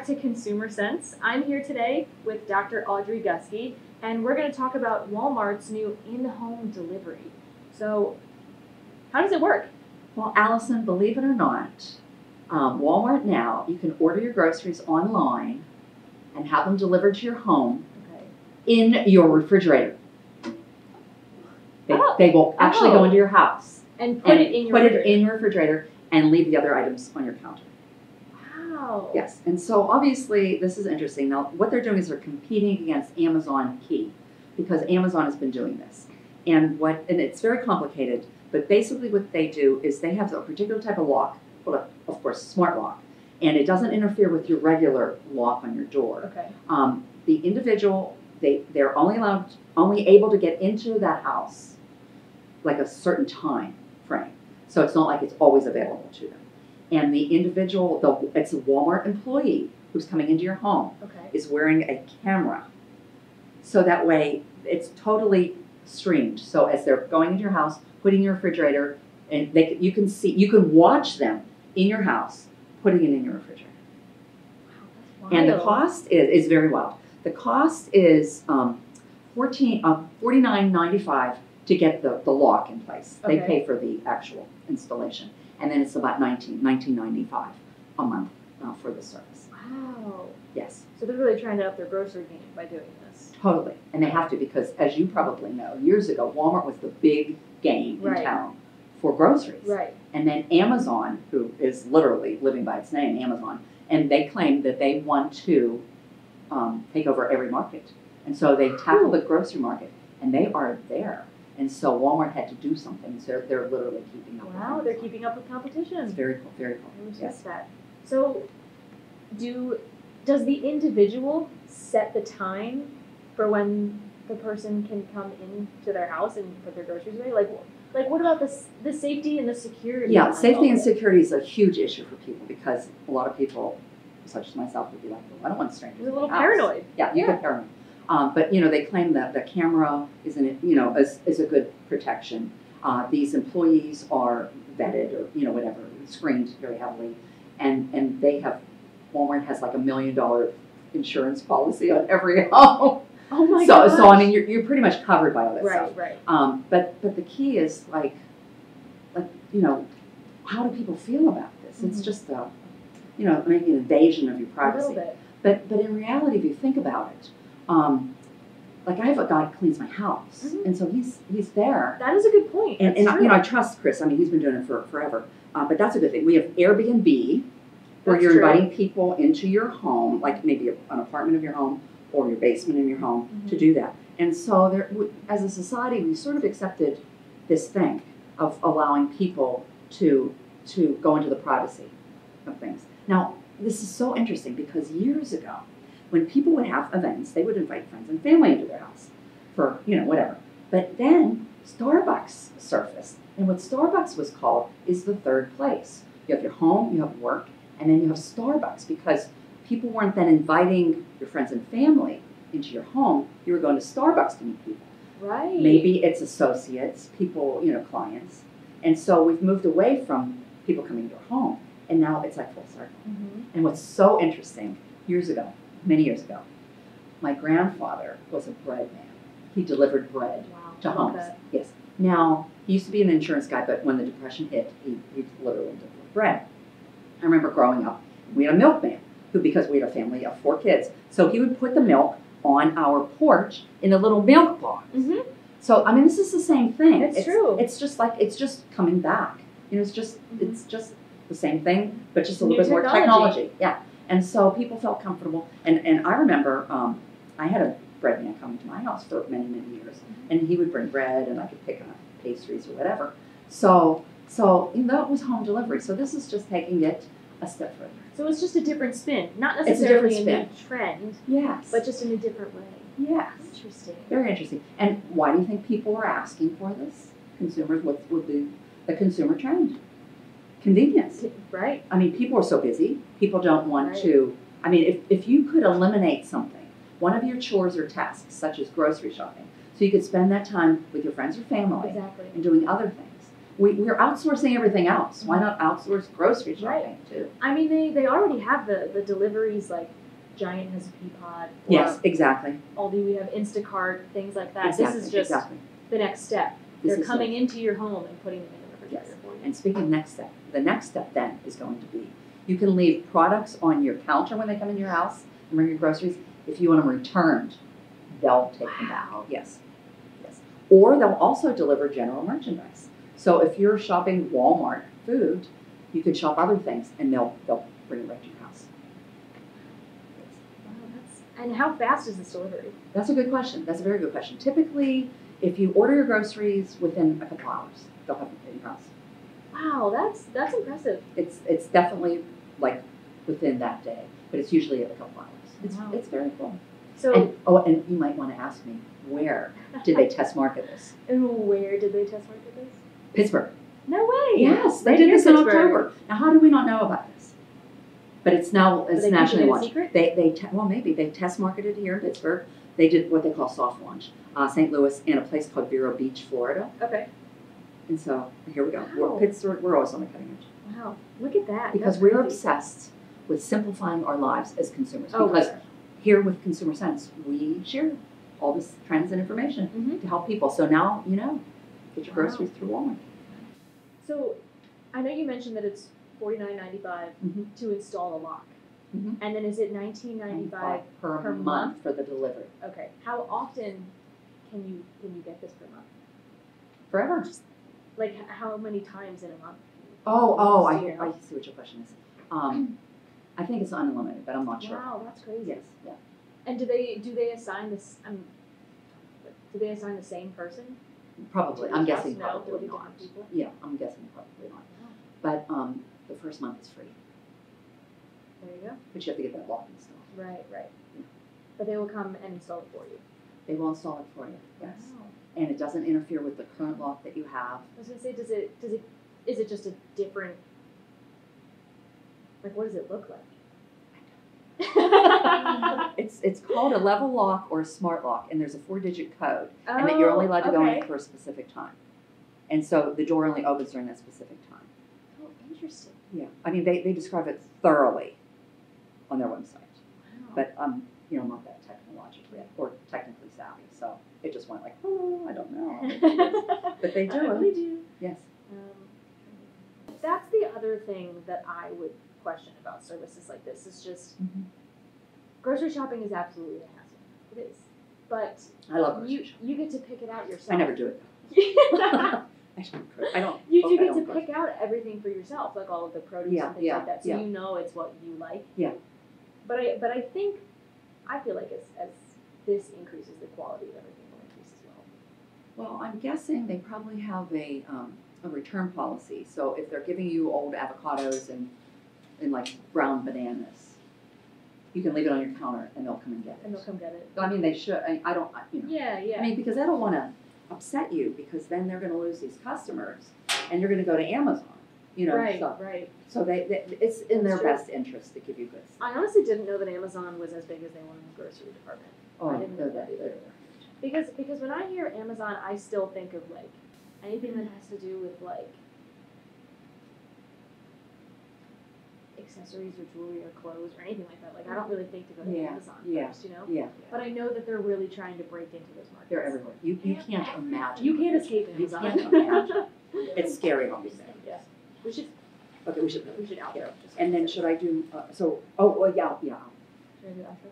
back to Consumer Sense. I'm here today with Dr. Audrey Guskey, and we're going to talk about Walmart's new in-home delivery. So, how does it work? Well, Alyson, believe it or not, Walmart now, you can order your groceries online and have them delivered to your home in your refrigerator. They will actually go into your house and put it in your refrigerator and leave the other items on your counter. Wow. Yes, and so obviously this is interesting. Now, what they're doing is they're competing against Amazon Key because Amazon has been doing this. And it's very complicated, but basically what they do is they have a particular type of lock, well, of course, smart lock, and it doesn't interfere with your regular lock on your door. Okay. The individual, they're only able to get into that house like a certain time frame. So it's not like it's always available to them. And the individual, it's a Walmart employee who's coming into your home, is wearing a camera. So that way it's totally streamed. So as they're going into your house, putting in your refrigerator, and you can watch them in your house, putting it in your refrigerator. Wow, that's wild. And the cost is very wild. The cost is $49.95 to get the lock in place. They pay for the actual installation. And then it's about $19.95 a month for the service. Wow. Yes. So they're really trying to up their grocery game by doing this. Totally. And they have to because, as you probably know, years ago, Walmart was the big game in town for groceries. Right. And then Amazon, who is literally living by its name, Amazon, and they claim that they want to take over every market. And so they tackle the grocery market, and they are there. And so Walmart had to do something. So they're literally keeping up. Wow, they're keeping up with competition. It's very cool, very cool. I respect that. So, does the individual set the time for when the person can come into their house and put their groceries away? Like what about the safety and the security? Yeah, safety and security is a huge issue for people because a lot of people, such as myself, would be like, well, I don't want strangers. They're a little paranoid. Yeah, you get paranoid. But they claim that the camera is a good protection. These employees are vetted or whatever, screened very heavily, and Walmart has like $1 million insurance policy on every home. Oh my gosh. So I mean you're pretty much covered by all that stuff. Right. But the key is like how do people feel about this? Mm-hmm. It's just maybe an invasion of your privacy. A little bit. But in reality, if you think about it. Like I have a guy who cleans my house, and so he's there. That is a good point. And I trust Chris. I mean, he's been doing it for forever. But that's a good thing. We have Airbnb, where you're inviting people into your home, like maybe an apartment of your home or your basement in your home, to do that. And so as a society, we sort of accepted this thing of allowing people to go into the privacy of things. Now, this is so interesting because years ago, when people would have events, they would invite friends and family into their house for, whatever. But then Starbucks surfaced. And what Starbucks was called is the third place. You have your home, you have work, and then you have Starbucks because people weren't then inviting your friends and family into your home. You were going to Starbucks to meet people. Right. Maybe it's associates, people, clients. And so we've moved away from people coming to our home. And now it's like full circle. Mm-hmm. And what's so interesting, many years ago, my grandfather was a bread man. He delivered bread to homes. Yes. Now, he used to be an insurance guy, but when the Depression hit, he literally delivered bread. I remember growing up, we had a milkman who, because we had a family of 4 kids, so he would put the milk on our porch in a little milk box. Mm-hmm. So, I mean, this is the same thing. It's true. It's just coming back. It's just the same thing, but just a little bit more technology. Yeah. And so people felt comfortable. And I remember I had a bread man coming to my house for many, many years. And he would bring bread and I could pick up pastries or whatever. So that was home delivery. So this is just taking it a step further. So it's just a different spin. Not necessarily a new trend. Yes. But just in a different way. Yes. Interesting. Very interesting. And why do you think people are asking for this? Consumers, what would be the consumer trend? Convenience. Right. I mean, people are so busy. People don't want to. I mean, if you could eliminate something, one of your chores or tasks, such as grocery shopping, so you could spend that time with your friends or family and doing other things. we're outsourcing everything else. Why not outsource grocery shopping too? I mean, they already have the deliveries, like Giant has a Peapod. Yes, exactly. Aldi, we have Instacart, things like that. Exactly, This is just the next step. They're coming into your home and putting them in the refrigerator for you. And speaking of next step, the next step then is going to be, you can leave products on your counter when they come in your house and bring your groceries. If you want them returned, they'll take them back. Yes. Or they'll also deliver general merchandise. So if you're shopping Walmart food, you could shop other things and they'll bring it right to your house. Wow, and how fast is this delivery? That's a good question. That's a very good question. Typically, if you order your groceries within a couple hours, they'll have them in your house. Wow, that's impressive. It's definitely like within that day, but it's usually a couple hours. It's very cool. So and you might want to ask me, where did they test market this? And where did they test market this? Pittsburgh. No way. Yes, they did this in October. Now, how do we not know about this? But it's nationally launched. They test marketed here in Pittsburgh. They did what they call soft launch, St. Louis, and a place called Vero Beach, Florida. Okay. And so here we go. Wow. We're always on the cutting edge. Wow, look at that. Because we're obsessed with simplifying our lives as consumers. Because here with Consumer Sense, we share all this trends and information to help people. So now you know, get your groceries through Walmart. So I know you mentioned that it's $49.95 to install a lock. And then is it $19.95 per month for the delivery? Okay. How often can you get this per month? Forever. Like how many times in a month? I see what your question is. I think it's unlimited, but I'm not sure. Wow, that's crazy. Yes. Yeah. And do they assign this? Do they assign the same person? Probably. I'm guessing probably not. not. Yeah, I'm guessing probably not. But the first month is free. There you go. But you have to get that lock installed. Right. Yeah. But they will come and install it for you. They will install it for you. Yes. Wow. And it doesn't interfere with the current lock that you have. I was gonna say, is it just a different? Like, what does it look like? It's called a level lock or a smart lock, and there's a 4-digit code, and that you're only allowed to go in for a specific time. And so the door only opens during that specific time. Oh, interesting. Yeah, I mean they describe it thoroughly on their website. Wow. But I'm not that technologically or technically savvy, so it just went like, oh, I don't know. But they do. I really do. Yes. That's the other thing that I would question about services like this is just grocery shopping is absolutely a hassle. It is. But I love grocery shopping. You get to pick it out yourself. I never do it though. I don't. You do get to pick out everything for yourself, like all of the produce and things like that. So you know it's what you like. Yeah. But I feel like as this increases, the quality of everything will increase as well. Well, I'm guessing they probably have a return policy. So if they're giving you old avocados and like brown bananas, you can leave it on your counter and they'll come and get it. And they'll come get it. I mean, they should. I don't. Yeah. I mean, because I don't want to upset you, because then they're going to lose these customers, and you're going to go to Amazon. Right. So it's in their best interest to give you goods. I honestly didn't know that Amazon was as big as they were in the grocery department. I didn't know that either. Because when I hear Amazon, I still think of like anything that has to do with like accessories or jewelry or clothes or anything like that. Like I don't really think to go to Amazon first, Yeah. But I know that they're really trying to break into those markets. They're everywhere. You can't imagine. You can't escape Amazon. You can't imagine. It's scary, obviously. Yeah. We should outro. outro. And then should I do? Yeah. Should I do outro?